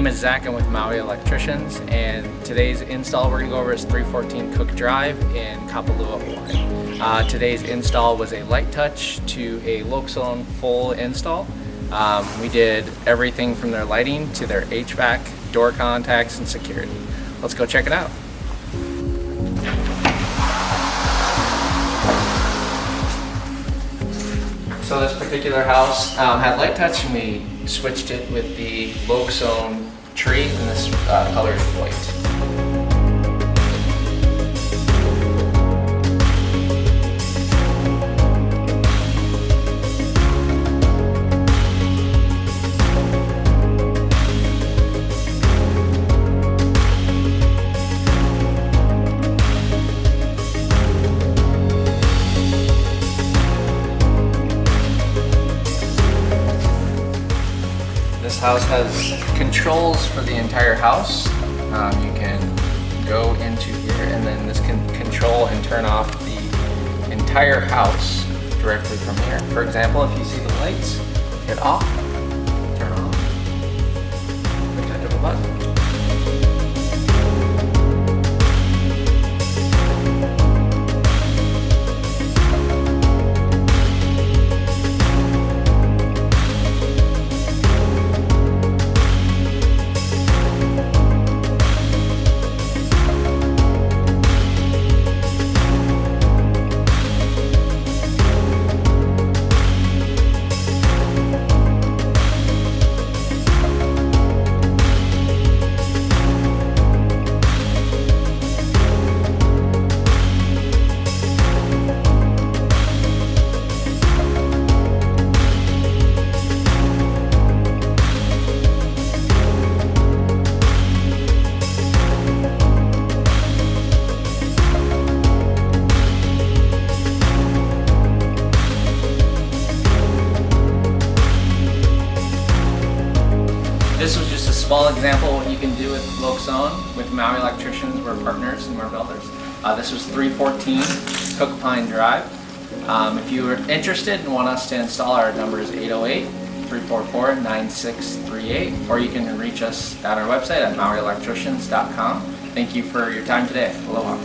name is Zach. I'm with Maui Electricians, and today's install we're going to go over is 314 Cook Drive in Kapalua, Hawaii. Today's install was a light touch to a Loxone full install. We did everything from their lighting to their HVAC, door contacts, and security. Let's go check it out. So this particular house had light touch, and we switched it with the Loxone tree, and this color is white. This house has controls for the entire house. You can go into here, and then this can control and turn off the entire house directly from here. For example, if you see the lights, hit off, turn on, the touch of a button. This was just a small example of what you can do with Loxone. With Maui Electricians, we're partners and we're builders. This was 314 Cook Pine Drive. If you are interested and want us to install, our number is 808-344-9638, or you can reach us at our website at mauielectricians.com. Thank you for your time today. Aloha.